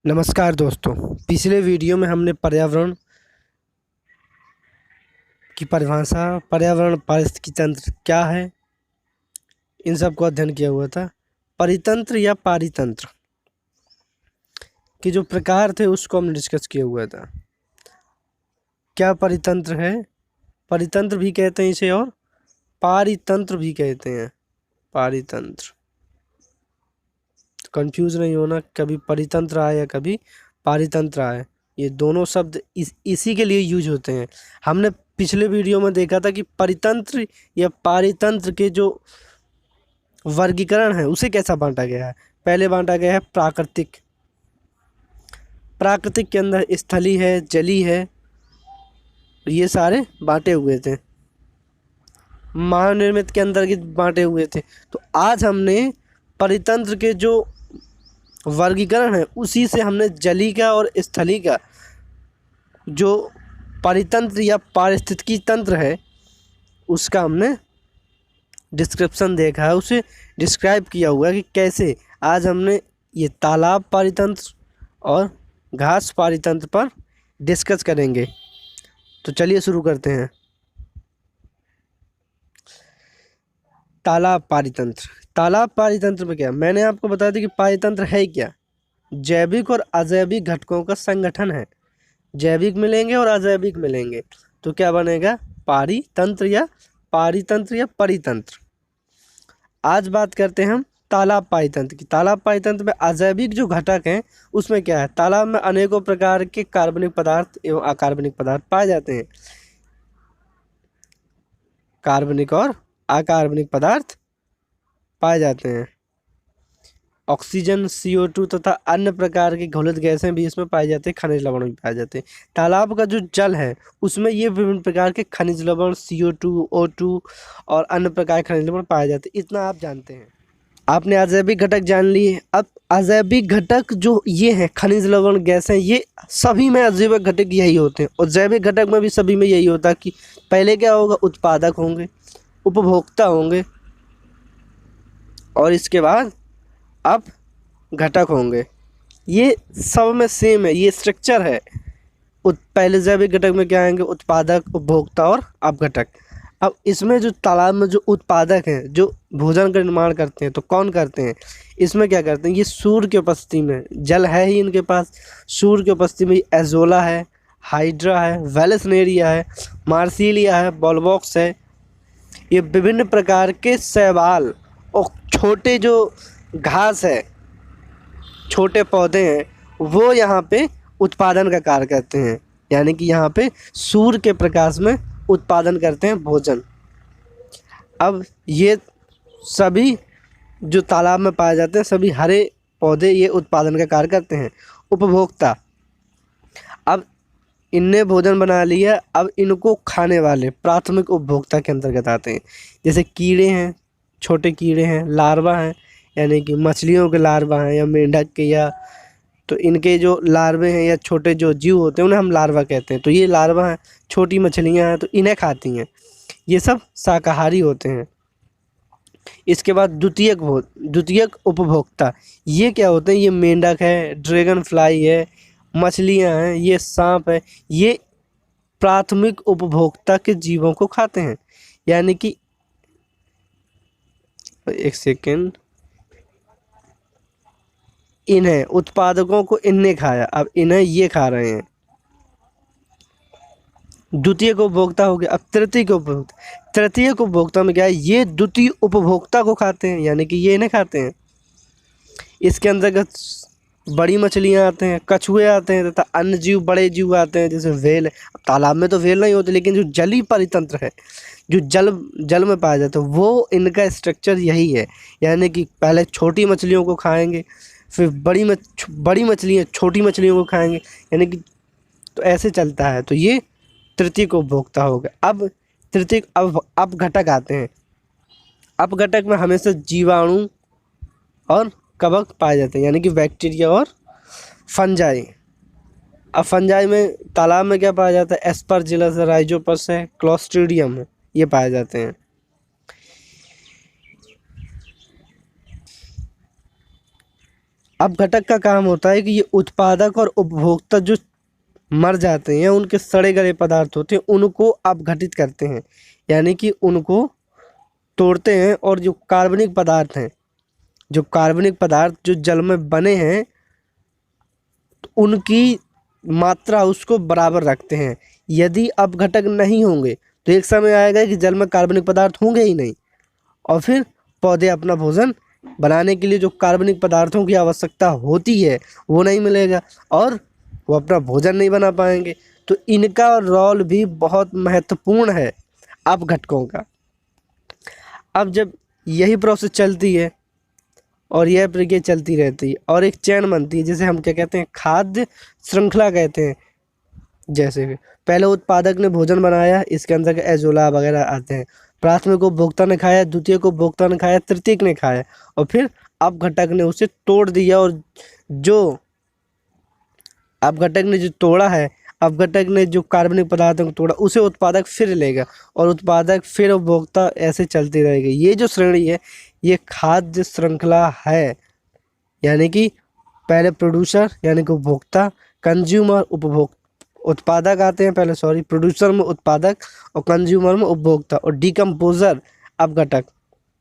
नमस्कार दोस्तों। पिछले वीडियो में हमने पर्यावरण की परिभाषा, पर्यावरण पारिस्थितिकी तंत्र क्या है, इन सब को अध्ययन किया हुआ था। परितंत्र या पारितंत्र के जो प्रकार थे उसको हमने डिस्कस किया हुआ था। क्या परितंत्र है? परितंत्र भी कहते हैं इसे और पारितंत्र भी कहते हैं। पारितंत्र, कंफ्यूज नहीं होना, कभी परितंत्र आए या कभी पारितंत्र आए, ये दोनों शब्द इसी के लिए यूज होते हैं। हमने पिछले वीडियो में देखा था कि परितंत्र या पारितंत्र के जो वर्गीकरण है उसे कैसा बांटा गया है। पहले बांटा गया है प्राकृतिक। प्राकृतिक के अंदर स्थली है, जली है, ये सारे बांटे हुए थे। मानव निर्मित के अंदर बांटे हुए थे। तो आज हमने परितंत्र के जो वर्गीकरण है उसी से हमने जली का और स्थली का जो परितंत्र या पारिस्थितिकी तंत्र है उसका हमने डिस्क्रिप्शन देखा है, उसे डिस्क्राइब किया हुआ है कि कैसे। आज हमने ये तालाब पारितंत्र और घास पारितंत्र पर डिस्कस करेंगे। तो चलिए शुरू करते हैं। तालाब पारितंत्र। तालाब पारितंत्र में क्या, मैंने आपको बताया था कि पारितंत्र है क्या। जैविक और अजैविक घटकों का संगठन है। जैविक मिलेंगे और अजैविक मिलेंगे तो क्या बनेगा, पारितंत्र या पारितंत्र या परितंत्र। आज बात करते हैं हम तालाब पारितंत्र की। तालाब पारितंत्र में अजैविक जो घटक हैं उसमें क्या है, तालाब में अनेकों प्रकार के कार्बनिक पदार्थ एवं अकार्बनिक पदार्थ पाए जाते हैं। कार्बनिक और अकार्बनिक पदार्थ पाए जाते हैं। ऑक्सीजन, CO2 तथा अन्य प्रकार की घुलित गैसें भी इसमें पाई जाती है। खनिज लवण भी पाए जाते हैं। तालाब का जो जल है उसमें ये विभिन्न प्रकार के खनिज लवण, CO2, O2 और अन्य प्रकार के खनिज लवण पाए जाते हैं। इतना आप जानते हैं। आपने अजैविक घटक जान लिए। अब अजैविक घटक जो ये हैं, खनिज लवण, गैसें, ये सभी में अजैविक घटक यही होते हैं और जैविक घटक में भी सभी में यही होता है कि पहले क्या होगा, उत्पादक होंगे, उपभोक्ता होंगे और इसके बाद अब घटक होंगे। ये सब में सेम है, ये स्ट्रक्चर है। पहले जैविक घटक में क्या आएंगे, उत्पादक, उपभोक्ता और अब घटक। अब इसमें जो तालाब में जो उत्पादक हैं, जो भोजन का निर्माण करते हैं, तो कौन करते हैं, इसमें क्या करते हैं, ये सूर्य की उपस्थिति में, जल है ही इनके पास, सूर्य की उपस्थिति में एजोला है, हाइड्रा है, वेलेसनेरिया है, मार्सिलिया है, बॉलवॉक्स है, ये विभिन्न प्रकार के शैवाल और छोटे जो घास है, छोटे पौधे हैं, वो यहाँ पे उत्पादन का कार्य करते हैं। यानी कि यहाँ पे सूर्य के प्रकाश में उत्पादन करते हैं भोजन। अब ये सभी जो तालाब में पाए जाते हैं, सभी हरे पौधे ये उत्पादन का कार्य करते हैं। उपभोक्ता, अब इनने भोजन बना लिया, अब इनको खाने वाले प्राथमिक उपभोक्ता के अंतर्गत आते हैं। जैसे कीड़े हैं, छोटे कीड़े हैं, लार्वा हैं, यानी कि मछलियों के लार्वा हैं या मेंढक के, या तो इनके जो लार्वे हैं या छोटे जो जीव होते हैं उन्हें हम लार्वा कहते हैं। तो ये लार्वा हैं, छोटी मछलियां हैं, तो इन्हें खाती हैं। ये सब शाकाहारी होते हैं। इसके बाद द्वितीयक उपभोक्ता, ये क्या होते हैं, ये मेंढक है, ड्रैगन फ्लाई है, मछलियां हैं, ये सांप है, ये प्राथमिक उपभोक्ता के जीवों को खाते हैं। यानी कि एक सेकेंड, इन्हें उत्पादकों को इनने खाया, अब इन्हें ये खा रहे हैं। द्वितीय उपभोक्ता हो गया। अब तृतीय उपभोक्ता, तृतीय उपभोक्ता में क्या है, ये द्वितीय उपभोक्ता को खाते हैं, यानी कि ये इन्हें खाते हैं। इसके अंतर्गत बड़ी मछलियां आते हैं, कछुए आते हैं तथा अन्य जीव, बड़े जीव आते हैं, जैसे व्हेल है। अब तालाब में तो व्हेल नहीं होते, लेकिन जो जलीय परितंत्र है, जो जल में पाया जाता है, वो इनका स्ट्रक्चर यही है। यानी कि पहले छोटी मछलियों को खाएंगे, फिर बड़ी मछलियाँ छोटी मछलियों को खाएंगे, यानी कि तो ऐसे चलता है। तो ये तृतीय उपभोक्ता हो गया। अब घटक आते हैं। अब घटक में हमेशा जीवाणु और कवक पाए जाते हैं, यानी कि बैक्टीरिया और फंजाई। अब फंजाई में तालाब में क्या पाया जाता है, एस्परजिलस है, राइजोपस है, क्लोस्ट्रीडियम है, ये पाए जाते हैं। अब घटक का काम होता है कि ये उत्पादक और उपभोक्ता जो मर जाते हैं, उनके सड़े गले पदार्थ होते हैं, उनको अपघटित करते हैं, यानी कि उनको तोड़ते हैं, और जो कार्बनिक पदार्थ हैं, जो कार्बनिक पदार्थ जो जल में बने हैं, तो उनकी मात्रा उसको बराबर रखते हैं। यदि अपघटक नहीं होंगे तो एक समय आएगा कि जल में कार्बनिक पदार्थ होंगे ही नहीं, और फिर पौधे अपना भोजन बनाने के लिए जो कार्बनिक पदार्थों की आवश्यकता होती है वो नहीं मिलेगा, और वो अपना भोजन नहीं बना पाएंगे। तो इनका रोल भी बहुत महत्वपूर्ण है अपघटकों का। अब जब यही प्रोसेस चलती है और यह प्रक्रिया चलती रहती है और एक चैन बनती है, जिसे हम क्या कहते हैं, खाद्य श्रृंखला कहते हैं। जैसे कि पहले उत्पादक ने भोजन बनाया, इसके अंदर के एजोला वगैरह आते हैं। प्राथमिक उपभोक्ता ने खाया, द्वितीयक उपभोक्ता ने खाया, तृतीयक ने खाया, और फिर अपघटक ने उसे तोड़ दिया, और जो अपघटक ने जो तोड़ा है, अपघटक ने जो कार्बनिक पदार्थों को तोड़ा, उसे उत्पादक फिर लेगा, और उत्पादक फिर उपभोक्ता, ऐसे चलती रहेगी। ये जो श्रेणी है ये खाद्य श्रृंखला है, यानी कि पहले प्रोड्यूसर यानी कि उपभोक्ता, कंज्यूमर उपभोक्ता, उत्पादक आते हैं पहले, सॉरी, प्रोड्यूसर में उत्पादक और कंज्यूमर में उपभोक्ता, और डिकम्पोजर अपघटक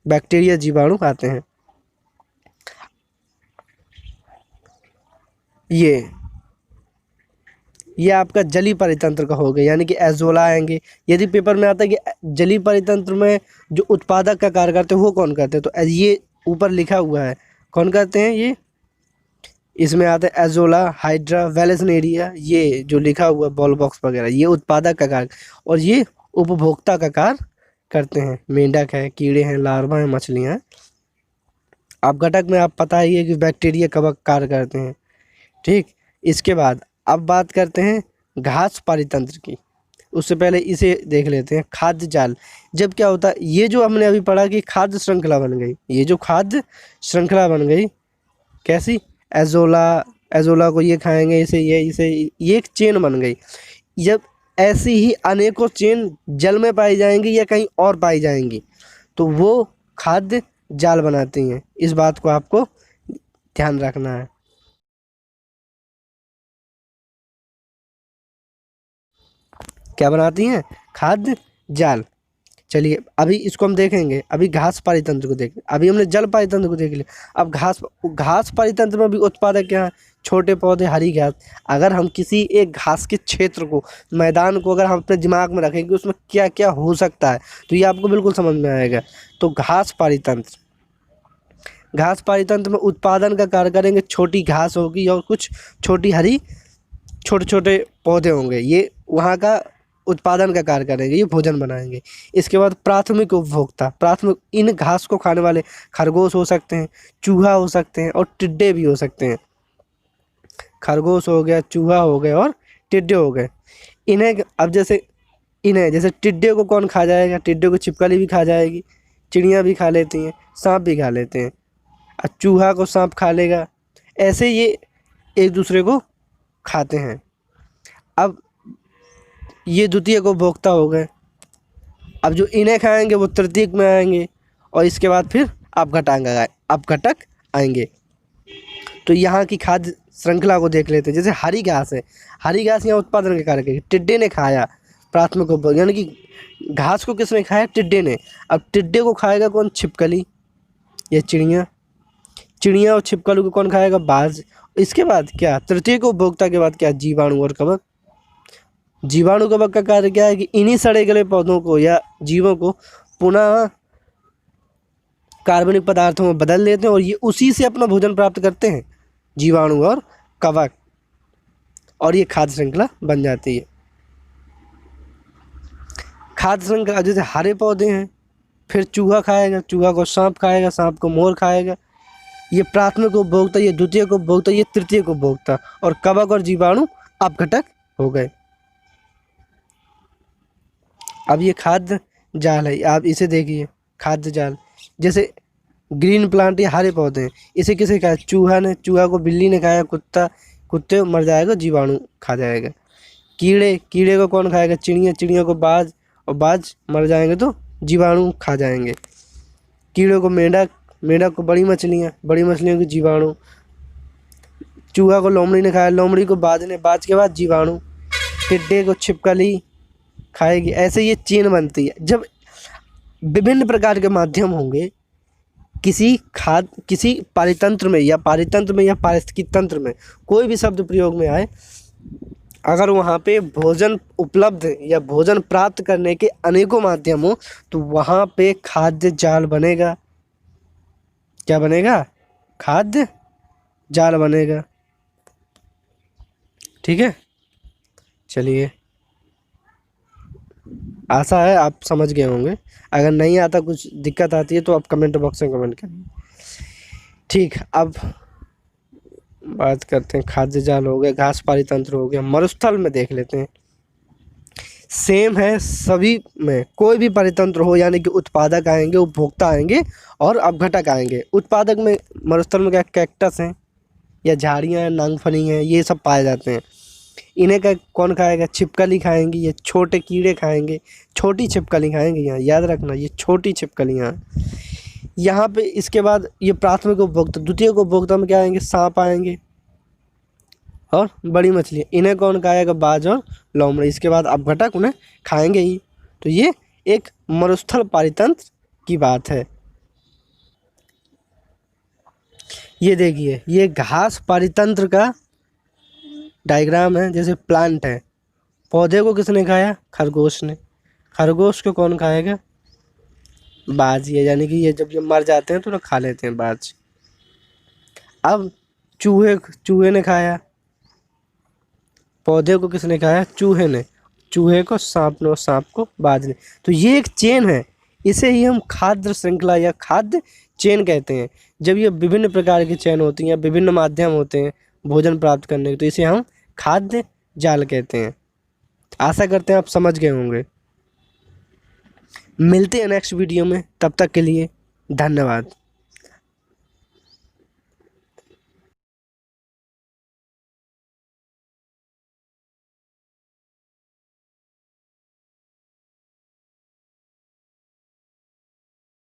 बैक्टीरिया जीवाणु आते हैं। ये आपका जलीय परितंत्र का हो गया, यानी कि एजोला आएंगे। यदि पेपर में आता है कि जलीय परितंत्र में जो उत्पादक का कार्य करते हैं वो कौन करते हैं, तो ये ऊपर लिखा हुआ है कौन करते हैं। ये इसमें आता है एजोला, हाइड्रा, वेलेसनेरिया, ये जो लिखा हुआ है बॉल बॉक्स वगैरह, ये उत्पादक का कार्य, और ये उपभोक्ता का कार्य करते हैं। मेंढक है, कीड़े हैं, लार्वा हैं, मछलियाँ हैं। अपघटक में आप पता ही है कि बैक्टीरिया कवक कार्य करते हैं। ठीक, इसके बाद अब बात करते हैं घास परितंत्र की। उससे पहले इसे देख लेते हैं, खाद्य जाल। जब क्या होता है, ये जो हमने अभी पढ़ा कि खाद्य श्रृंखला बन गई, ये जो खाद्य श्रृंखला बन गई कैसी, एजोला को ये खाएंगे, इसे ये एक चेन बन गई। जब ऐसी ही अनेकों चेन जल में पाई जाएंगी या कहीं और पाई जाएंगी तो वो खाद्य जाल बनाती हैं। इस बात को आपको ध्यान रखना है। क्या बनाती हैं, खाद्य जाल। चलिए अभी इसको हम देखेंगे, अभी घास परितंत्र को देखें, अभी हमने जल परितंत्र को देख लिया। अब घास परितंत्र में भी उत्पादक क्या है, छोटे पौधे, हरी घास। अगर हम किसी एक घास के क्षेत्र को, मैदान को अगर हम अपने दिमाग में रखेंगे उसमें क्या क्या हो सकता है तो ये आपको बिल्कुल समझ में आएगा। तो घास परितंत्र में उत्पादन का कार्य करेंगे, छोटी घास होगी और कुछ छोटी हरी छोटे छोटे पौधे होंगे, ये वहाँ का उत्पादन का कार्य करेंगे, ये भोजन बनाएंगे। इसके बाद प्राथमिक उपभोक्ता, प्राथमिक इन घास को खाने वाले खरगोश हो सकते हैं, चूहा हो सकते हैं, और टिड्डे भी हो सकते हैं। खरगोश हो गया, चूहा हो गए और टिड्डे हो गए। इन्हें जैसे टिड्डे को कौन खा जाएगा, टिड्डे को छिपकली भी खा जाएगी, चिड़ियाँ भी खा लेती हैं, सांप भी खा लेते हैं, और चूहा को सांप खा लेगा। ऐसे ये एक दूसरे को खाते हैं। अब ये द्वितीयक उपभोक्ता हो गए। अब जो इन्हें खाएंगे वो तृतीयक में आएंगे, और इसके बाद फिर अपघटक आएंगे। तो यहाँ की खाद्य श्रृंखला को देख लेते हैं। जैसे हरी घास है, हरी घास यहाँ उत्पादन के कार्य करेगी। टिड्डे ने खाया, प्राथमिक उपभोग, यानी कि घास को किसने खाया, टिड्डे ने। अब टिड्डे को खाएगा कौन, छिपकली या चिड़िया और छिपकली को कौन खाएगा, बाज। इसके बाद क्या, तृतीयक उपभोक्ता के बाद क्या, जीवाणु और कवक। जीवाणु कवक का कार्य क्या है कि इन्हीं सड़े गले पौधों को या जीवों को पुनः कार्बनिक पदार्थों में बदल देते हैं, और ये उसी से अपना भोजन प्राप्त करते हैं, जीवाणु और कवक, और ये खाद्य श्रृंखला बन जाती है। खाद्य श्रृंखला जैसे हरे पौधे हैं, फिर चूहा खाएगा, चूहा को सांप खाएगा, सांप को मोर खाएगा। ये प्राथमिक उपभोक्ता, ये द्वितीयक उपभोक्ता, ये तृतीयक उपभोक्ता, और कवक और जीवाणु अपघटक हो गए। अब ये खाद्य जाल है, आप इसे देखिए, खाद्य जाल। जैसे ग्रीन प्लांट, ये हरे पौधे हैं, इसे किसे खाया, चूहा को बिल्ली ने खाया, कुत्ते मर जाएगा, जीवाणु खा जाएगा। कीड़े को कौन खाएगा, चिड़िया को बाज, और बाज मर जाएंगे तो जीवाणु खा जाएंगे। कीड़े को मेंढक को बड़ी मछलियों को जीवाणु, चूहा को लोमड़ी ने खाया, लोमड़ी को बाज ने, बाज के बाद जीवाणु, टिड्डे को छिपकली खाएगी। ऐसे ये चेन बनती है। जब विभिन्न प्रकार के माध्यम होंगे किसी पारितंत्र में या पारिस्थितिकी तंत्र में कोई भी शब्द प्रयोग में आए, अगर वहाँ पे भोजन उपलब्ध या भोजन प्राप्त करने के अनेकों माध्यम हो तो वहाँ पे खाद्य जाल बनेगा। क्या बनेगा? खाद्य जाल बनेगा। ठीक है, चलिए, आशा है आप समझ गए होंगे। अगर नहीं आता, कुछ दिक्कत आती है तो आप कमेंट बॉक्स में कमेंट करिए। ठीक, अब बात करते हैं, खाद्य जाल हो गया, घास पारितंत्र हो गया, मरुस्थल में देख लेते हैं। सेम है सभी में, कोई भी परितंत्र हो, यानी कि उत्पादक आएंगे, उपभोक्ता आएंगे और अपघटक आएंगे। उत्पादक में मरुस्थल में क्या कैक्टस हैं या झाड़ियाँ हैं, नांगफनी हैं, ये सब पाए जाते हैं। इन्हें का कौन खाएगा? छिपकली खाएंगी, ये छोटे कीड़े खाएंगे, छोटी छिपकली खाएंगे। यहाँ याद रखना, ये छोटी छिपकलियाँ। यहाँ पे इसके बाद ये प्राथमिक उपभोक्ता। द्वितीय उपभोक्ता में क्या आएंगे? सांप आएंगे और बड़ी मछली। इन्हें कौन खाएगा? बाज और लोमड़ी। इसके बाद अपघटक उन्हें खाएंगे ही। तो ये एक मरुस्थल पारितंत्र की बात है। ये देखिए, ये घास पारितंत्र का डायग्राम है। जैसे प्लांट है, पौधे को किसने खाया? खरगोश ने। खरगोश को कौन खाएगा? बाज। ये यानी कि ये जब ये मर जाते हैं तो लोग खा लेते हैं, बाज। अब चूहे ने खाया, पौधे को किसने खाया? चूहे ने। चूहे को सांप ने और सांप को बाज ने। तो ये एक चेन है, इसे ही हम खाद्य श्रृंखला या खाद्य चेन कहते हैं। जब ये विभिन्न प्रकार की चेन होती हैं, विभिन्न माध्यम होते हैं भोजन प्राप्त करने के, तो इसे हम खाद्य जाल कहते हैं। आशा करते हैं आप समझ गए होंगे। मिलते हैं नेक्स्ट वीडियो में, तब तक के लिए धन्यवाद।